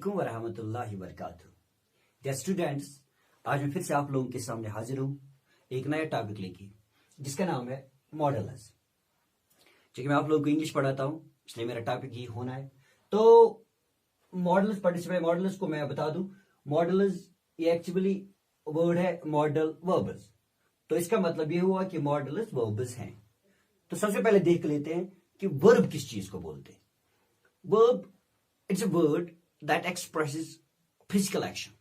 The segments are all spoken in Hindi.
अलैकुम वरहमतुल्लाहि वबरकातुहू। डियर स्टूडेंट्स, आज मैं फिर से आप लोगों के सामने हाजिर हूँ एक नया टॉपिक लेके जिसका नाम है मॉडल्स। क्योंकि मैं आप लोगों को इंग्लिश पढ़ाता हूँ इसलिए मेरा टॉपिक ये होना है। तो मॉडल्स पढ़ने से पहले मॉडल्स को मैं बता दूं, मॉडल्स ये एक्चुअली वर्ड है मॉडल वर्ब्स। तो इसका मतलब ये हुआ कि मॉडल्स वर्ब्स हैं। तो सबसे पहले देख लेते हैं कि वर्ब किस चीज को बोलते हैं। Verb, it's a word that expresses physical action.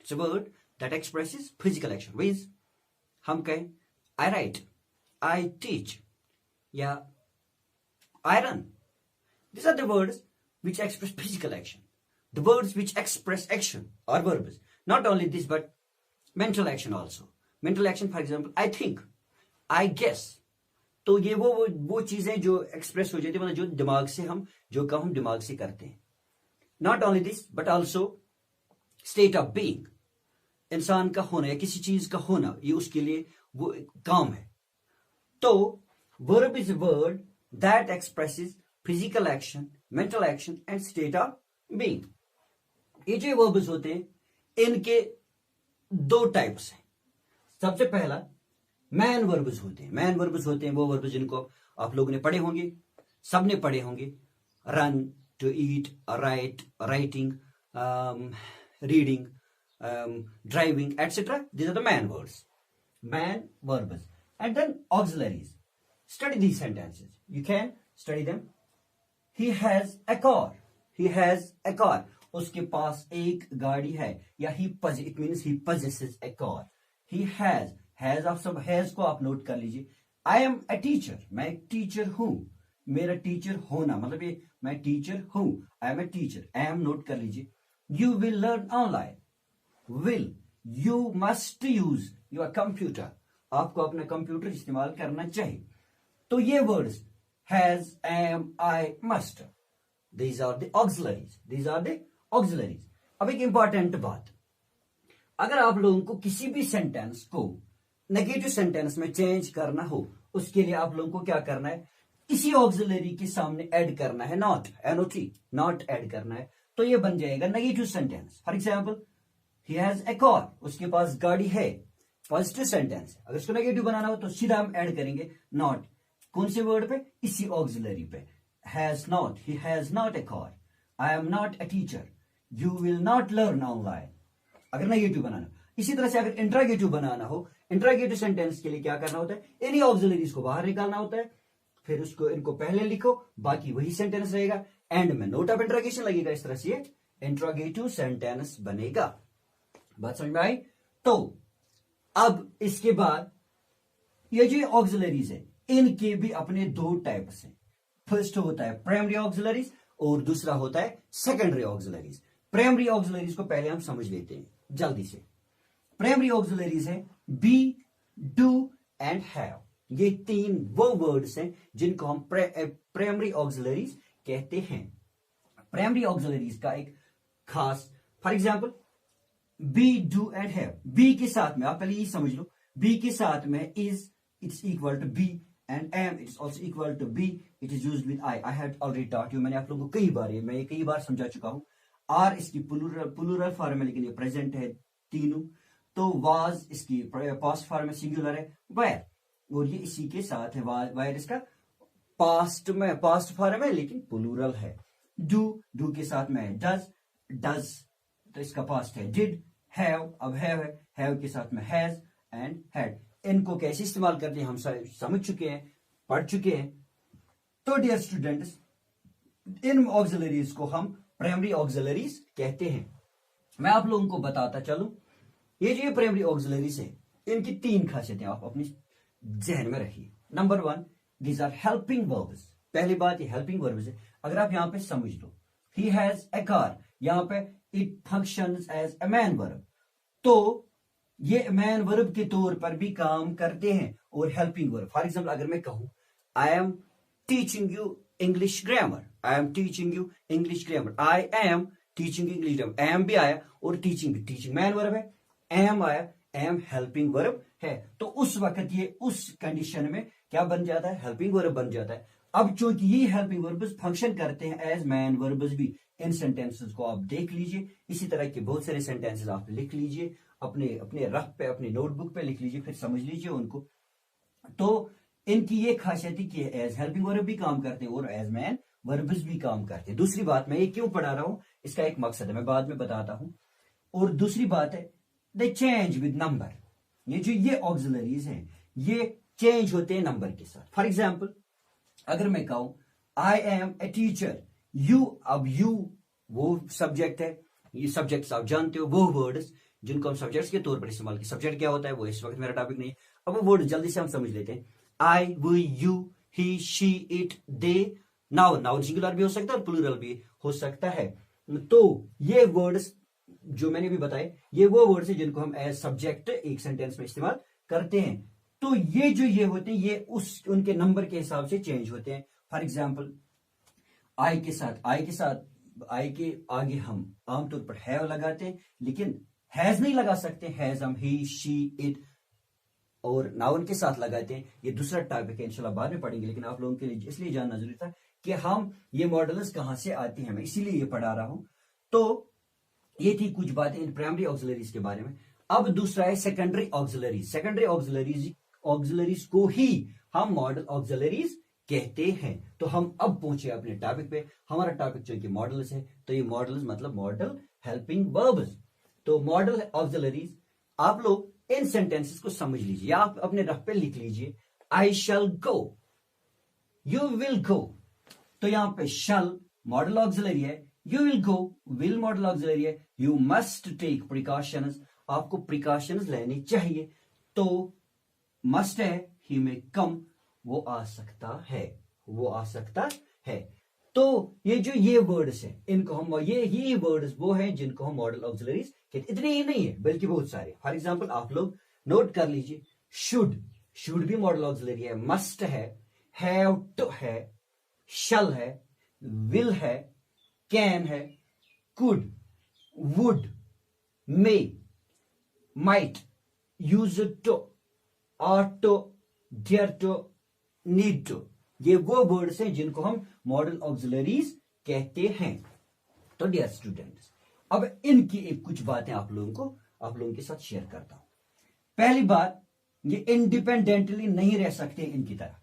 It's a word that expresses physical action. Means हम कहें I write, I teach, या I run. These are the words which express physical action. The words which express action are verbs. Not only this, but mental action also. Mental action, for example, I think, I guess. तो ये वो चीजें जो एक्सप्रेस हो जाती है, मतलब जो दिमाग से हम जो काम हम दिमाग से करते हैं। Not only this but also state of being, इंसान का होना या किसी चीज का होना, ये उसके लिए वो काम है। तो verb is a word that expresses physical action, mental action and state of being. ये जो वर्ब्स होते हैं इनके दो टाइप्स हैं। सबसे पहला मैन वर्ब्स होते हैं। मैन वर्ब्स होते हैं वो वर्ब्स जिनको आप लोगों ने पढ़े होंगे, सबने पढ़े होंगे। Run, to eat, write, writing, reading, driving etcetera. These are the main words, main verbs. And then auxiliaries. Study these sentences, you can study them. He has a car, he has a car, उसके पास एक गाड़ी है, या it means he possesses a car. He has आप सब हैज को आप नोट कर लीजिए। आई एम अ टीचर, मैं एक टीचर हूं, मेरा टीचर होना मतलब ये मैं टीचर हूं। I am a teacher, I am note कर लीजिए। You will learn online, will, you must use your computer, आपको अपना कंप्यूटर इस्तेमाल करना चाहिए। तो ये words has, am, I, must, these are the auxiliaries, these are the auxiliaries. अब एक इंपॉर्टेंट बात, अगर आप लोगों को किसी भी सेंटेंस को नेगेटिव सेंटेंस में चेंज करना हो, उसके लिए आप लोगों को क्या करना है, इसी ऑक्सिलरी के सामने ऐड करना है नॉट, NOT, नॉट ऐड करना है। तो ये बन जाएगा negative sentence. For example, he has a car, उसके पास गाड़ी है, पॉजिटिव सेंटेंस। अगर इसको नेगेटिव बनाना हो तो सीधा हम ऐड करेंगे नॉट। कौन से वर्ड पे, इसी ऑक्सिलरी पे। Has not, he has not a car, I am not a teacher, you will not learn online, अगर नेगेटिव बनाना। इसी तरह से अगर इंट्रागेटिव बनाना हो, इंट्रागेटिव सेंटेंस के लिए क्या करना होता है, इन्हीं ऑक्सिलरीज को बाहर निकालना होता है, फिर उसको इनको पहले लिखो, बाकी वही सेंटेंस रहेगा, एंड में नोट ऑफ इंट्रागेशन लगेगा। इस तरह से ये इंट्रागेटिव सेंटेंस बनेगा। बात समझ में आई? तो अब इसके बाद ये जो ऑक्सिलरीज है इनके भी अपने दो टाइप्स हैं। फर्स्ट होता है प्राइमरी ऑक्सिलरीज और दूसरा होता है सेकेंडरी ऑक्सिलरीज। प्राइमरी ऑक्सिलरीज को पहले हम समझ लेते हैं जल्दी से। प्राइमरी ऑक्सिलरीज है बी, डू एंड हैव। ये तीन वो वर्ड्स हैं जिनको हम प्राइमरी ऑक्सिलरीज कहते हैं। प्राइमरी ऑक्सिलरीज का एक खास, for example be, do and have. Be के साथ में आप पहले ये समझ लो, बी के साथ में is, it's equal to be, and am it's also equal to be, it is used with I have already taught you. मैंने आप लोगों को कई बार समझा चुका हूं। आर इसकी प्लूरल फॉर्म है, लेकिन ये प्रेजेंट है तीनों। तो वाज इसकी पास्ट फॉर्म में सिंगुलर है, वेयर, और ये इसी के साथ है। वेयर इसका पास्ट में पास्ट फॉर्म है लेकिन प्लूरल है। डू के साथ में डज तो इसका पास्ट है डिड। हैव, अब हैव है, हैव के साथ में हैज एंड हैड। इनको कैसे इस्तेमाल करते हैं हम समझ चुके हैं, पढ़ चुके हैं। तो डियर स्टूडेंट्स, इन ऑक्सिलरीज को हम प्राइमरी ऑक्सिलरीज कहते हैं। मैं आप लोगों को बताता चलूं, ये जो प्राइमरी ऑक्सिलरीज है इनकी तीन खासियतें आप अपनी जहन में रखिए। Number 1, these are helping verbs. पहली बात ये हेल्पिंग वर्ब्स है। अगर आप यहां पे समझ लो, ही हैज ए कार, यहां पे it functions as a main verb, तो ये मैन वर्ब के तौर पर भी काम करते हैं। और हेल्पिंग वर्ब, फॉर एग्जाम्पल अगर मैं कहूं I am teaching you English grammar, I am teaching you English grammar, I am teaching English grammar, am भी आया और टीचिंग भी, टीचिंग मैन वर्ब है, एम आया, एम हेल्पिंग वर्ब है। तो उस वक्त ये उस कंडीशन में क्या बन जाता है, हेल्पिंग वर्ब बन जाता है। अब चूंकि ये हेल्पिंग वर्ब्स फंक्शन करते हैं एज मैन वर्ब्स भी, इन सेंटेंसेस को आप देख लीजिए। इसी तरह के बहुत सारे सेंटेंसेस आप लिख लीजिए, अपने अपने रफ पे, अपनी नोटबुक पे लिख लीजिए, फिर समझ लीजिए उनको। तो इनकी ये खासियत है कि एज हेल्पिंग वर्ब भी काम करते हैं और एज मैन वर्ब्स भी काम करते हैं। दूसरी बात, मैं ये क्यों पढ़ा रहा हूं, इसका एक मकसद है, मैं बाद में बताता हूं। और दूसरी बात है, दे चेंज विद नंबर। ये जो ये ऑक्सिलरीज हैं, ये चेंज होते हैं नंबर के साथ। फॉर एग्जाम्पल, अगर मैं कहूं I am a teacher, you, अब यू वो सब्जेक्ट है, ये सब्जेक्ट्स आप जानते हो, वो वर्ड्स जिनको हम सब्जेक्ट्स के तौर पर इस्तेमाल की। सब्जेक्ट क्या होता है वो इस वक्त मेरा टॉपिक नहीं है। अब वो वर्ड जल्दी से हम समझ लेते हैं। I, we, you, he, she, it, they. Noun, noun singular भी हो सकता है और प्लूरल भी हो सकता है। तो ये वर्ड्स जो मैंने भी बताए, ये वो वर्ड्स है जिनको हम एज सब्जेक्ट एक सेंटेंस में इस्तेमाल करते हैं। तो ये जो ये होते हैं, ये उस उनके नंबर के हिसाब से चेंज होते हैं। फॉर एग्जाम्पल, आई के साथ आई के आगे हम आमतौर पर हैव लगाते हैं, लेकिन हैज नहीं लगा सकते। हैज हम ही, शी, इट और नाउन के साथ लगाते हैं। ये दूसरा टॉपिक है, इंशाल्लाह बाद में पढ़ेंगे, लेकिन आप लोगों के लिए इसलिए जानना जरूरी था कि हम ये मॉडल्स कहां से आती हैं, मैं इसीलिए ये पढ़ा रहा हूं। तो ये थी कुछ बातें इन प्राइमरी ऑक्सिलरीज के बारे में। अब दूसरा है सेकेंडरी ऑक्सिलरीज। सेकेंडरी ऑक्सिलरीज को ही हम मॉडल ऑक्सिलरीज कहते हैं। तो हम अब पहुंचे अपने टॉपिक पे। हमारा टॉपिक जो कि मॉडल्स है, तो ये मॉडल्स मतलब मॉडल हेल्पिंग वर्ब्स। तो मॉडल ऑक्सिलरीज आप लोग इन सेंटेंसेस को समझ लीजिए, या आप अपने रफ पे लिख लीजिए। आई शैल गो, यू विल गो। तो यहां पे शैल मॉडल ऑक्सिलरी है, you will go will model auxiliary है। यू मस्ट टेक प्रिकॉशंस, आपको प्रिकॉशंस लेनी चाहिए। तो मस्ट है, ही में कम, वो आ सकता है। तो ये जो ये वर्ड्स हैं, इनको हम ये वर्ड्स वो हैं जिनको हम मॉडल ऑक्सिलरीज कहते। इतने ही नहीं है बल्कि बहुत सारे। फॉर एग्जांपल, आप लोग नोट कर लीजिए, शुड भी मॉडल ऑक्सिलरी है, मस्ट है, हैव टू है, शल है, विल है, कैन है, could, would, may, might, use to, ought to, dare to, need to। ये वो वर्ड्स हैं जिनको हम मॉडल ऑक्सिलरीज कहते हैं। तो डियर स्टूडेंट्स, अब इनकी एक कुछ बातें आप लोगों के साथ शेयर करता हूं। पहली बात, ये इंडिपेंडेंटली नहीं रह सकते इनकी तरह।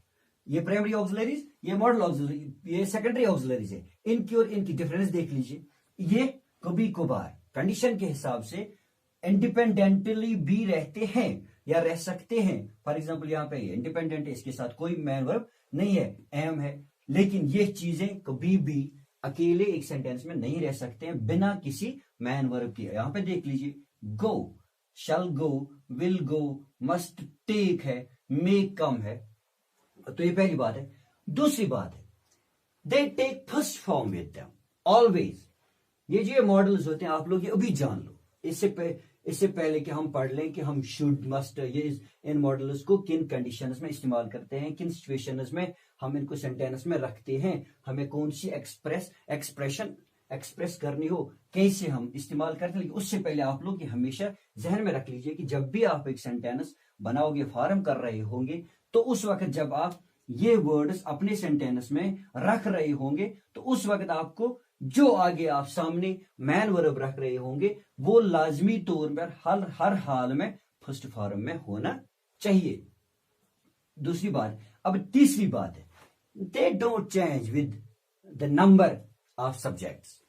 ये प्राइमरी ऑक्सिलरीज, ये मॉडल ऑक्सिलरी, ये सेकेंडरी ऑक्सिलरीज है। इनकी और इनकी डिफरेंस देख लीजिए। ये कभी कभार कंडीशन के हिसाब से इंडिपेंडेंटली भी रहते हैं या रह सकते हैं। फॉर एग्जाम्पल, यहां पे इंडिपेंडेंट है, इसके साथ कोई मैन वर्ब नहीं है, एम है। लेकिन ये चीजें कभी भी अकेले एक सेंटेंस में नहीं रह सकते हैं बिना किसी मैन वर्ब के। यहां पे देख लीजिए, गो, शैल गो, विल गो, मस्ट टेक है, मे कम है। तो ये पहली बात है। दूसरी बात है, they take first form with them always. ये जो मॉडल्स होते हैं, आप लोग ये अभी जान लो, इससे पहले कि हम पढ़ लें कि हम शुड, मस्ट, ये इन मॉडल्स को किन कंडीशंस में इस्तेमाल करते हैं, किन सिचुएशंस में हम इनको सेंटेंस में रखते हैं, हमें कौन सी एक्सप्रेशन एक्सप्रेस करनी हो, कैसे हम इस्तेमाल करते हैं। लेकिन उससे पहले आप लोग ये हमेशा जहन में रख लीजिए कि जब भी आप एक सेंटेंस बनाओगे, फॉर्म कर रहे होंगे, तो उस वक्त जब आप ये वर्ड्स अपने सेंटेंस में रख रहे होंगे, तो उस वक्त आपको जो आगे आप सामने मैन वर्ब रख रहे होंगे, वो लाजमी तौर पर हर हाल में फर्स्ट फॉर्म में होना चाहिए। दूसरी बात। अब तीसरी बात है, they don't change with the number of subjects.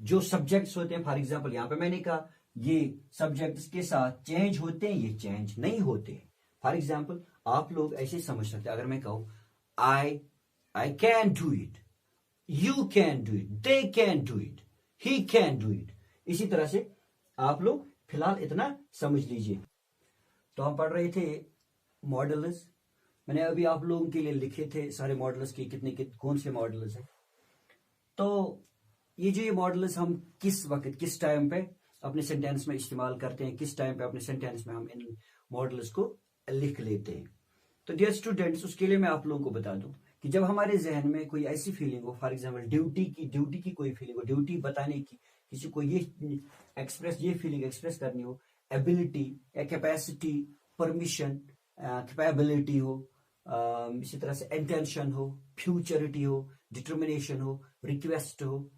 जो सब्जेक्ट्स होते हैं, फॉर एग्जाम्पल यहां पे मैंने कहा ये सब्जेक्ट्स के साथ चेंज होते हैं, ये चेंज नहीं होते। फॉर एग्जाम्पल, आप लोग ऐसे समझ सकते हैं, अगर मैं कहूं I can do it, you can do it, they can do it, he can do it. इसी तरह से आप लोग फिलहाल इतना समझ लीजिए। तो हम पढ़ रहे थे मॉडल्स। मैंने अभी आप लोगों के लिए लिखे थे सारे मॉडल्स के कौन से मॉडल्स हैं। तो ये मॉडल्स हम किस वक्त, किस टाइम पे अपने सेंटेंस में इस्तेमाल करते हैं, किस टाइम पे अपने सेंटेंस में हम इन मॉडल्स को लिख लेते हैं। तो डियर स्टूडेंट्स, उसके लिए मैं आप लोगों को बता दूं कि जब हमारे जहन में कोई ऐसी फीलिंग हो, फॉर एग्जांपल ड्यूटी की कोई फीलिंग हो, ड्यूटी बताने की, किसी को ये फीलिंग एक्सप्रेस करनी हो, एबिलिटी या कैपेसिटी, परमिशन, कैपेबिलिटी हो, इसी तरह से इंटेंशन हो, फ्यूचरिटी हो, डिटर्मिनेशन हो, रिक्वेस्ट हो,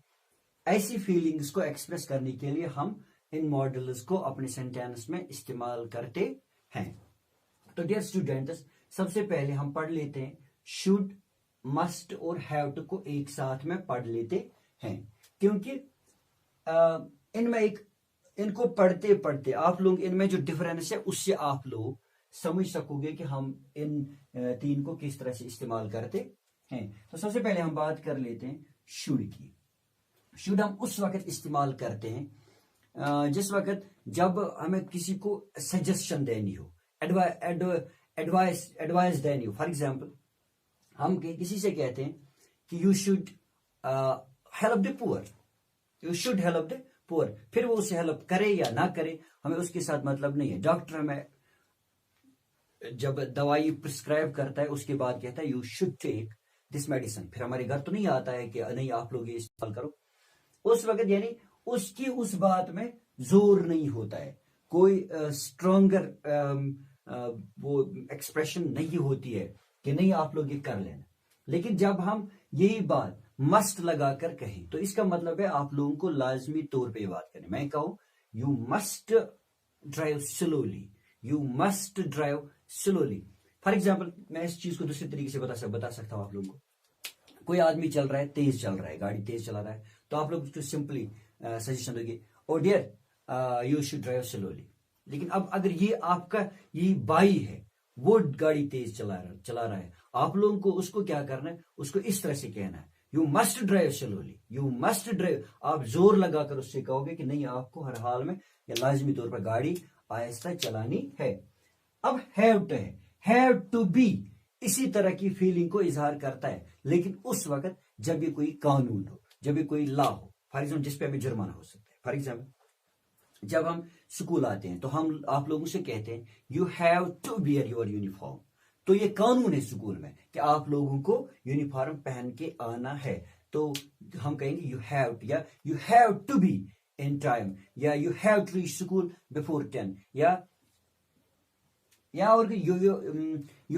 ऐसी फीलिंग्स को एक्सप्रेस करने के लिए हम इन मॉडल्स को अपने सेंटेंस में इस्तेमाल करते हैं। तो डियर स्टूडेंट्स, सबसे पहले हम पढ़ लेते हैं शुड, मस्ट और हैव टू को एक साथ में पढ़ लेते हैं, क्योंकि इनमें एक इनको पढ़ते पढ़ते आप लोग इनमें जो डिफरेंस है उससे आप लोग समझ सकोगे कि हम इन तीन को किस तरह से इस्तेमाल करते हैं। तो सबसे पहले हम बात कर लेते हैं शुड की। शुड हम उस वक्त इस्तेमाल करते हैं जिस वक्त जब हमें किसी को सजेशन देनी हो, एडवाइस देनी हो। फॉर एग्जाम्पल, हम किसी से कहते हैं कि you should help the poor, you should help the poor, फिर वो उसे हेल्प करे या ना करे हमें उसके साथ मतलब नहीं है। डॉक्टर हमें जब दवाई प्रिस्क्राइब करता है उसके बाद कहता है you should take this medicine, फिर हमारे घर तो नहीं आता है कि नहीं आप लोग ये इस्तेमाल करो। उस वक्त यानी उसकी उस बात में जोर नहीं होता है, कोई स्ट्रॉन्गर वो एक्सप्रेशन नहीं होती है कि नहीं आप लोग ये कर लेना। लेकिन जब हम यही बात मस्ट लगाकर कहें तो इसका मतलब है आप लोगों को लाजमी तौर पे बात करें। मैं कहूं you must drive slowly, you must drive slowly. For example, मैं इस चीज को दूसरे तरीके से बता सकता हूं आप लोगों को। कोई आदमी चल रहा है, तेज चल रहा है, गाड़ी तेज चला रहा है, तो आप लोग उसको सिंपली सजेशन दोगे oh dear you should drive slowly. लेकिन अब अगर ये आपका ये भाई है, वो गाड़ी तेज चला रहा है, आप लोगों को उसको क्या करना है, उसको इस तरह से कहना है you must drive slowly, you must drive. आप जोर लगाकर उससे कहोगे कि नहीं आपको हर हाल में या लाजमी तौर पर गाड़ी आहिस्ता चलानी है। अब हैव टू है, हैव टू बी इसी तरह की फीलिंग को इजहार करता है, लेकिन उस वक्त जब ये कोई कानून हो, जब ये कोई लॉ हो, फॉर एग्जाम्पल जिसपे हमें जुर्माना हो सकता है। फॉर एग्जाम्पल, जब हम स्कूल आते हैं तो हम आप लोगों से कहते हैं you have to wear your uniform, तो ये कानून है स्कूल में कि आप लोगों को यूनिफॉर्म पहन के आना है। तो हम कहेंगे यू हैव टू, या you have to be in time, या you have to reach school before 10, या और you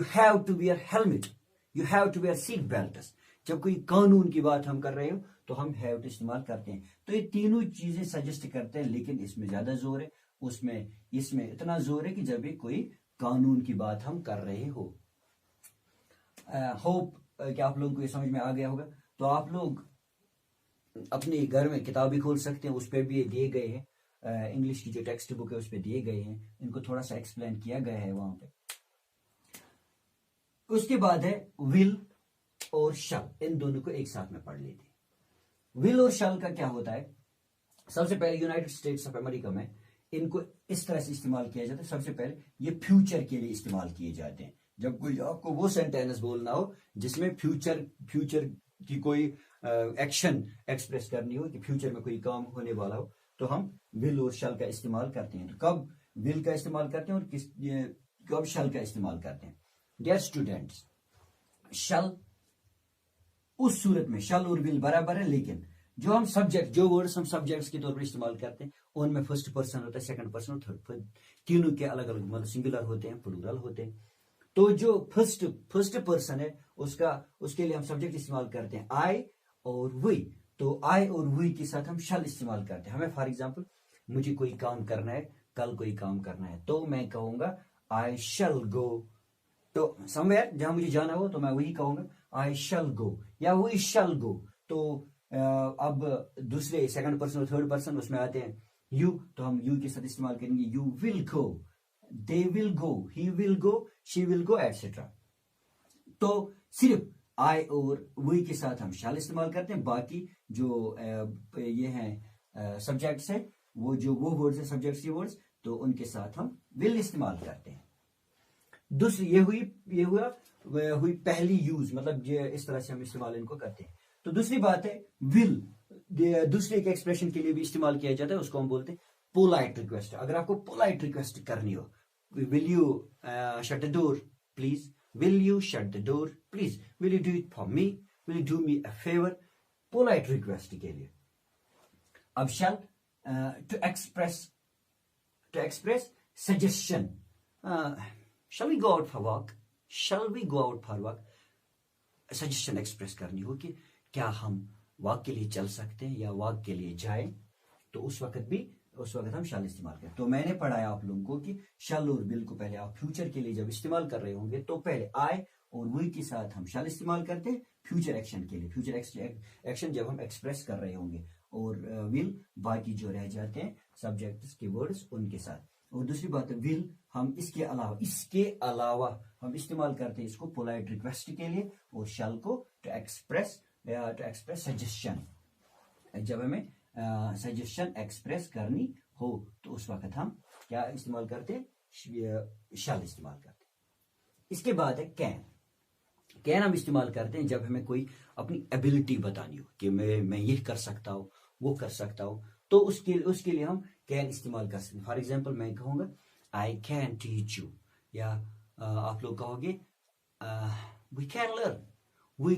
have to wear helmet, you have to wear seat belt. जब कोई कानून की बात हम कर रहे हो तो हम हैव टू इस्तेमाल करते हैं। तो ये तीनों चीजें सजेस्ट करते हैं, लेकिन इसमें ज्यादा जोर है, इसमें इतना जोर है कि जब भी कोई कानून की बात हम कर रहे हो। होप कि आप लोगों को ये समझ में आ गया होगा। तो आप लोग अपने घर में किताब भी खोल सकते हैं, उस पर भी ये दिए गए हैं, इंग्लिश की जो टेक्स्ट बुक है उस पर दिए गए हैं, इनको थोड़ा सा एक्सप्लेन किया गया है वहां पे। उसके बाद है विल और शल, इन दोनों को एक साथ में पढ़ लेते हैं। विल और शल का क्या होता है? सबसे पहले यूनाइटेड स्टेट्स ऑफ अमेरिका में इनको इस तरह से इस्तेमाल किया जाता है। सबसे पहले ये फ्यूचर के लिए इस्तेमाल किए जाते हैं। जब कोई आपको वो सेंटेंस बोलना हो जिसमें फ्यूचर की कोई एक्शन एक्सप्रेस करनी हो, कि फ्यूचर में कोई काम होने वाला हो, तो हम विल और शल का इस्तेमाल करते हैं। तो कब विल का इस्तेमाल करते हैं और कब शल का इस्तेमाल करते हैं? डियर स्टूडेंट्स, शल उस सूरत में शल और विल बराबर है, लेकिन जो वर्ड्स हम सब्जेक्ट्स के तौर पर इस्तेमाल करते हैं उनमें फर्स्ट पर्सन होता है, सेकंड पर्सन और थर्ड पर्सन, तीनों के अलग अलग मतलब सिंगुलर होते हैं, प्लूरल होते हैं। तो जो फर्स्ट पर्सन है उसके लिए हम सब्जेक्ट इस्तेमाल करते हैं आई और वी। तो आई और वी के साथ हम शल इस्तेमाल करते हैं। हमें फॉर एग्जाम्पल मुझे कोई काम करना है, कल कोई काम करना है, तो मैं कहूंगा आई शैल गो तो समवेयर, जहां मुझे जाना हो तो मैं वही कहूंगा आई शैल गो या वी शैल गो। तो अब दूसरे सेकंड पर्सन और थर्ड पर्सन उसमें आते हैं यू, तो हम यू के साथ इस्तेमाल करेंगे you will go, they will go, he will go, she will go, etcetera. तो सिर्फ आई और वी के साथ हम शैल इस्तेमाल करते हैं। बाकी जो ये हैं सब्जेक्ट्स है, वो वर्ड्स है सब्जेक्ट्स के वर्ड्स, तो उनके साथ हम विल इस्तेमाल करते हैं। दूसरी ये हुई पहली यूज, मतलब ये इस तरह से हम इस्तेमाल इनको करते हैं। तो दूसरी बात है विल, दूसरे एक एक्सप्रेशन के लिए भी इस्तेमाल किया जाता है, उसको हम बोलते हैं पोलाइट रिक्वेस्ट। अगर आपको पोलाइट रिक्वेस्ट करनी हो, will you shut the door please, will you shut the door please, will you do it for me, will you do me a favour, polite request के लिए। अब shall to express suggestion, shall we go out for walk, shall we go out for walk, suggestion express करनी हो कि क्या हम वॉक के लिए चल सकते हैं या वॉक के लिए जाएं, तो उस वक्त हम शैल इस्तेमाल करें। तो मैंने पढ़ाया आप लोगों को कि शैल और विल को पहले आप फ्यूचर के लिए जब इस्तेमाल कर रहे होंगे तो पहले आई और विल के साथ हम शैल इस्तेमाल करते हैं फ्यूचर एक्शन के लिए, फ्यूचर एक्शन जब हम एक्सप्रेस कर रहे होंगे, और विल बाकी जो रह जाते हैं सब्जेक्ट्स के वर्ड्स उनके साथ। और दूसरी बात है विल हम इसके अलावा हम इस्तेमाल करते हैं इसको पोलाइट रिक्वेस्ट के लिए, और शैल को टू एक्सप्रेस सजेशन। जब हमें सजेशन एक्सप्रेस करनी हो तो उस वक्त हम क्या इस्तेमाल करते हैं, शैल इस्तेमाल करते हैं। इसके बाद है कैन हम इस्तेमाल करते हैं जब हमें कोई अपनी एबिलिटी बतानी हो कि मैं ये कर सकता हूँ, वो कर सकता हूँ, तो उसके लिए हम कैन इस्तेमाल कर सकते हैं। फॉर एग्जाम्पल मैं कहूँगा आई कैन टीच यू, या आप लोग कहोगे we can learn, we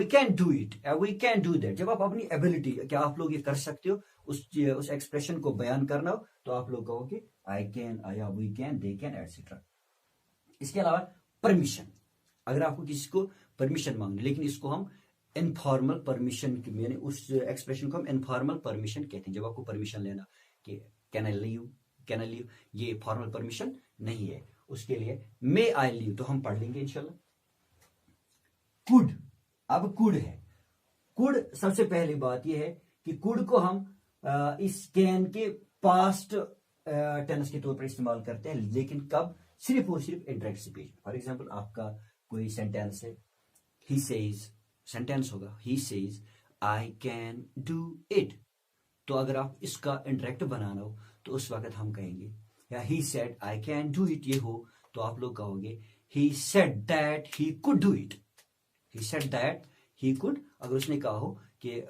can do it, we can do that. जब आप अपनी एबिलिटी क्या आप लोग ये कर सकते हो उस एक्सप्रेशन को बयान करना हो तो आप लोग कहोगे आई कैन, या we can, they can, etcetera. इसके अलावा परमिशन, अगर आपको किसी को परमिशन मांगनी, लेकिन इसको हम इनफॉर्मल परमिशन, यानी उस एक्सप्रेशन को हम इनफॉर्मल परमिशन कहते हैं। जब आपको परमिशन लेना कि कैन आई लीव, ये फॉर्मल परमिशन नहीं है। उसके लिए मे आई लीव तो हम पढ़ लेंगे इंशाल्लाह। कुड, अब कुड है। कुड सबसे पहली बात यह है कि कुड को हम इस कैन के पास्ट टेंस के तौर पर इस्तेमाल करते हैं, लेकिन कब, सिर्फ और सिर्फ इंडायरेक्ट स्पीच। फॉर एग्जांपल आपका कोई सेंटेंस है, ही सेज, सेंटेंस होगा he says I can do it, तो अगर आप इसका इंडायरेक्ट बनाना हो तो उस वक्त हम कहेंगे, या he said I can do it ये हो तो आप लोग कहोगे he said that he could do it, he said that he could. अगर उसने कहा हो कि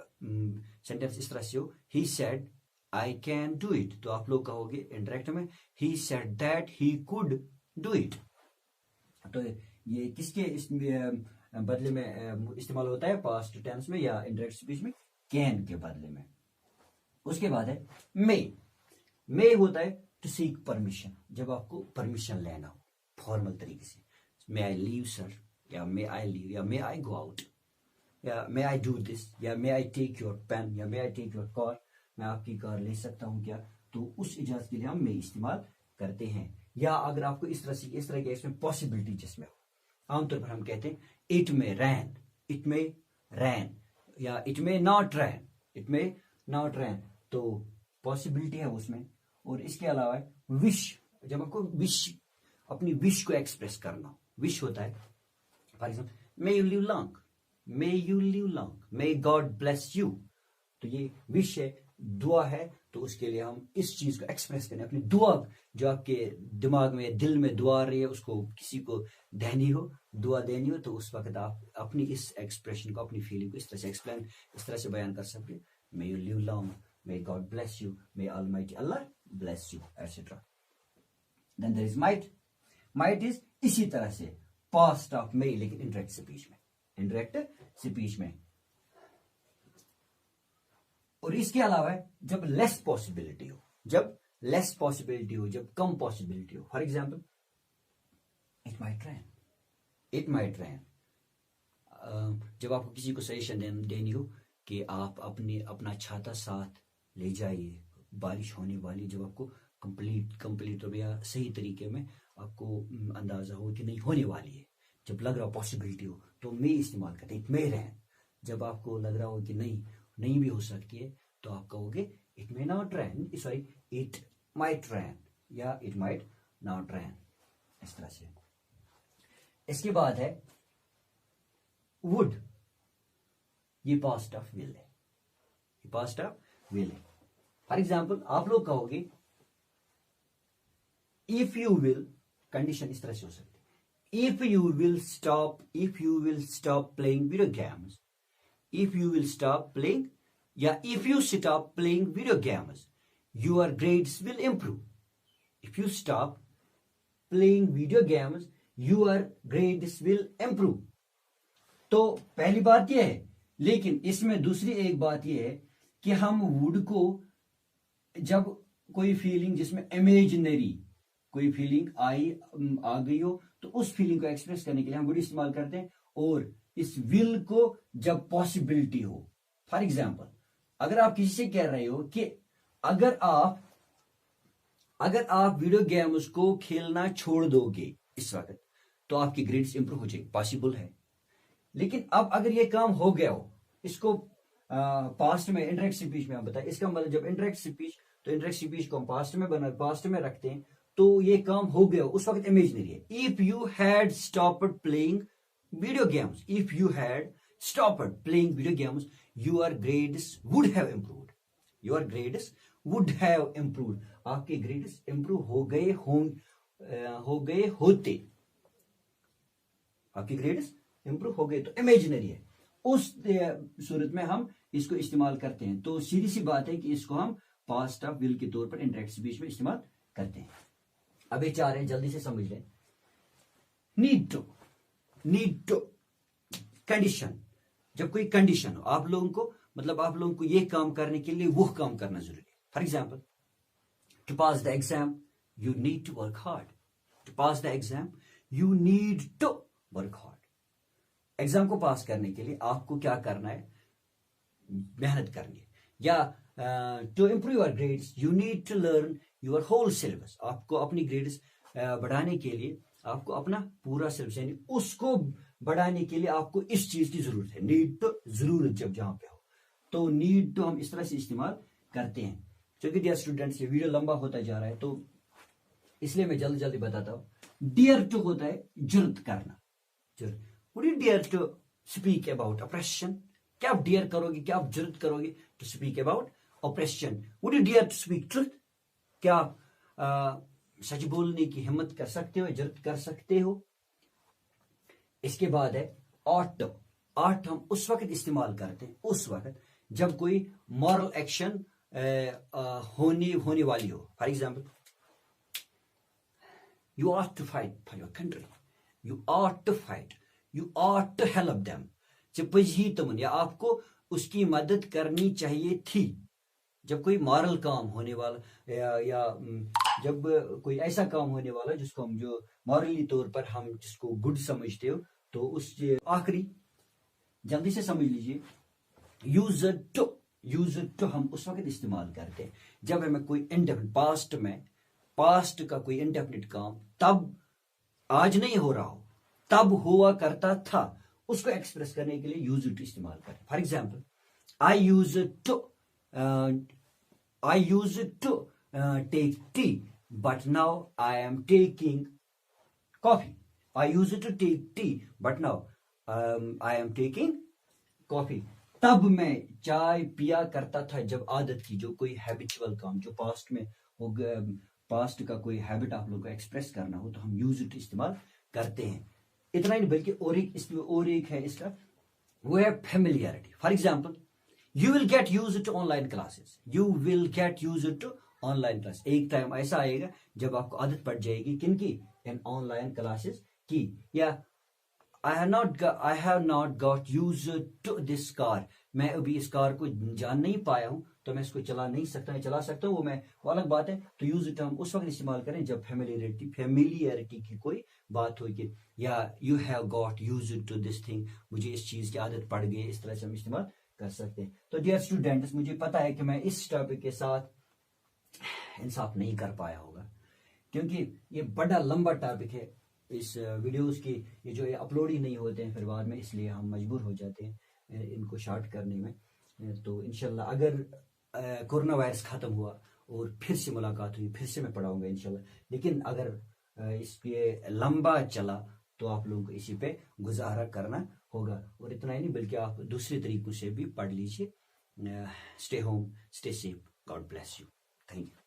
सेंटेंस इस तरह से हो he said I can do it, तो आप लोग कहोगे इंडायरेक्ट में he said that he could do it. तो ये किसके बदले में इस्तेमाल होता है, पास्ट टेंस में या इंडायरेक्ट स्पीच में, कैन के बदले में। उसके बाद है मे होता है टू सीक परमिशन, जब आपको परमिशन लेना हो फॉर्मल तरीके से, मे आई लीव सर, या मे आई लीव, या मे आई गो आउट, या मे आई डू दिस, या मे आई टेक योर पेन, या मे आई टेक योर कार, मैं आपकी कार ले सकता हूं क्या, तो उस इजाजत के लिए हम मे इस्तेमाल करते हैं। या अगर आपको इस तरह की इसमें पॉसिबिलिटी जिसमें हो, आमतौर पर हम कहते हैं it may rain, it may rain, या it may not rain, it may not rain, तो पॉसिबिलिटी है उसमें। और इसके अलावा विश, जब आपको अपनी विश को एक्सप्रेस करना, विश होता है for example may you live long, may you live long, may God bless you, तो ये विश है, दुआ है, तो उसके लिए हम इस चीज को एक्सप्रेस करें, अपनी दुआ जो आपके दिमाग में, दिल में दुआ आ रही है, उसको किसी को देनी हो, दुआ देनी हो, तो उस वक्त आप अपनी इस एक्सप्रेशन को, अपनी फीलिंग को इस तरह से बयान कर सकते हैं, may you live long, may God bless you, may almighty Allah bless you, etcetera. Then there is might, might is इसी तरह से पास्ट ऑफ मे, लेकिन इंडायरेक्ट स्पीच में। और इसके अलावा जब लेस पॉसिबिलिटी हो, जब कम पॉसिबिलिटी हो, फॉर एग्जाम्पल इट माइट रैन, जब आपको किसी को सजेशन देनी हो कि आप अपना छाता साथ ले जाइए, बारिश होने वाली, जब आपको कंप्लीट या सही तरीके में आपको अंदाजा हो कि नहीं होने वाली है, जब लग रहा हो पॉसिबिलिटी हो, तो मे इस्तेमाल करते, इट मे रैन। जब आपको लग रहा हो कि नहीं भी हो सकती है, तो आप कहोगे it may not rain, sorry it might rain, या इट माइट नॉट रैन, इस तरह से। इसके बाद है वुड, ये पास्ट ऑफ विल है, फॉर एग्जाम्पल आप लोग कहोगे इफ यू विल, कंडीशन इस तरह से हो सकती है, if you will stop playing video games, if you will stop playing, if you stop playing video games, your grades will improve. If you stop playing video games, your grades will improve. तो पहली बात यह है, लेकिन इसमें दूसरी एक बात यह है कि हम वुड को जब कोई फीलिंग जिसमें इमेजिनरी कोई फीलिंग आ गई हो, तो उस फीलिंग को एक्सप्रेस करने के लिए हम वुड इस्तेमाल करते हैं। और इस विल को जब पॉसिबिलिटी हो। फॉर एग्जाम्पल, अगर आप किसी से कह रहे हो कि अगर आप वीडियो गेम्स को खेलना छोड़ दोगे इस वक्त तो आपकी ग्रेड्स इंप्रूव हो जाएगी, पॉसिबल है। लेकिन अब अगर ये काम हो गया हो, इसको पास्ट में इंटरेक्ट स्पीच में हम बताएं, इसका मतलब जब इंटरेक्ट स्पीच, तो इंटरेक्ट स्पीच को हम पास्ट में रखते हैं, तो ये काम हो गया, उस वक्त इमेजिनरी है। If you had stopped playing video games, if you had stopped playing video games, your grades would have improved, your grades would have improved, आपके ग्रेड्स इंप्रूव हो गए होते, आपके ग्रेड्स इंप्रूव हो गए, तो इमेजिनरी है। उस सूरत में हम इसको इस्तेमाल करते हैं। तो सीधी सी बात है कि इसको हम पास्ट ऑफ विल के तौर पर इंटरेक्ट स्पीच में इस्तेमाल करते हैं। अब ये चाह रहे हैं, जल्दी से समझ लें। नीड टू कंडीशन, जब कोई कंडीशन हो आप लोगों को, मतलब आप लोगों को ये काम करने के लिए वो काम करना जरूरी है। For example, to pass the exam you need to work hard, to pass the exam you need to work hard. Exam को पास करने के लिए आपको क्या करना है, मेहनत करनी है। या to improve your grades you need to learn your whole syllabus, आपको अपनी ग्रेड्स बढ़ाने के लिए आपको अपना पूरा सिलेबस, यानी उसको बढ़ाने के लिए आपको इस चीज की जरूरत है। नीड टू जरूरत जब जहां पे हो, तो नीड टू हम इस तरह से इस्तेमाल करते हैं। क्योंकि डियर स्टूडेंट्स ये वीडियो लंबा होता जा रहा है, तो इसलिए मैं जल्दी जल्दी बताता हूं। डियर टू होता है जुर्त करना, जुर्त। Would you dare to speak about oppression? क्या आप डियर करोगे, क्या आप जुर्त करोगे to speak about operation? Would you dare to speak truth? क्या आप सच बोलने की हिम्मत कर सकते हो, जुर्त कर सकते हो? इसके बाद है ought to। ought हम उस वक्त इस्तेमाल करते हैं, उस वक्त जब कोई मॉरल एक्शन होने वाली हो। For example, you ought to fight for your country, you ought to fight, you ought to help them। जब पजी तुमन, या आपको उसकी मदद करनी चाहिए थी। जब कोई मॉरल काम होने वाला या जब कोई ऐसा काम होने वाला जिसको हम, जो मॉरली तौर पर हम जिसको गुड समझते हो, तो उस आखिरी जल्दी से समझ लीजिए, यूज टू हम उस वक्त इस्तेमाल करते हैं जब हमें कोई इंडेफिनिट, पास्ट का कोई इंडेफिनिट काम तब आज नहीं हो रहा हो, तब हुआ करता था, उसको एक्सप्रेस करने के लिए यूज टू इस्तेमाल करें। For example, I use to take tea but now I am taking coffee. I use to take tea but now I am taking coffee. तब मैं चाय पिया करता था, जब आदत की, जो कोई हैबिचुअल काम जो पास्ट में हो गया, पास्ट का कोई हैबिट आप लोगों को एक्सप्रेस करना हो, तो हम यूज टू इस्तेमाल करते हैं। इतना ही नहीं, बल्कि और एक है इसका, वो है familiarity. For example, you will get use to online classes, you will get use to online class. एक टाइम ऐसा आएगा जब आपको आदत पड़ जाएगी किनकी, इन ऑनलाइन क्लासेस की। या I have not got use to this car, मैं अभी इस कार को जान नहीं पाया हूं, तो मैं इसको चला नहीं सकता, मैं चला सकता हूं, वो अलग बात है। तो यूज टू हम उस वक्त इस्तेमाल करें जब फेमिलियरिटी की कोई बात हो, कि या you have got use to this thing, मुझे इस चीज की आदत पड़ गई, इस तरह से हम इस्तेमाल कर सकते हैं। तो डियर स्टूडेंट्स, मुझे पता है कि मैं इस टॉपिक के साथ इंसाफ नहीं कर पाया होगा, क्योंकि ये बड़ा लंबा टॉपिक है। इस वीडियोस की ये अपलोड ही नहीं होते हैं फिर बाद में, इसलिए हम मजबूर हो जाते हैं इनको शॉर्ट करने में। तो इंशाल्लाह अगर कोरोना वायरस खत्म हुआ और फिर से मुलाकात हुई, फिर से मैं पढ़ाऊंगा इंशाल्लाह। लेकिन अगर इसके लंबा चला तो आप लोगों को इसी पे गुजारा करना होगा। और इतना ही नहीं, बल्कि आप दूसरे तरीकों से भी पढ़ लीजिए। Stay home, stay safe, God bless you, thank you.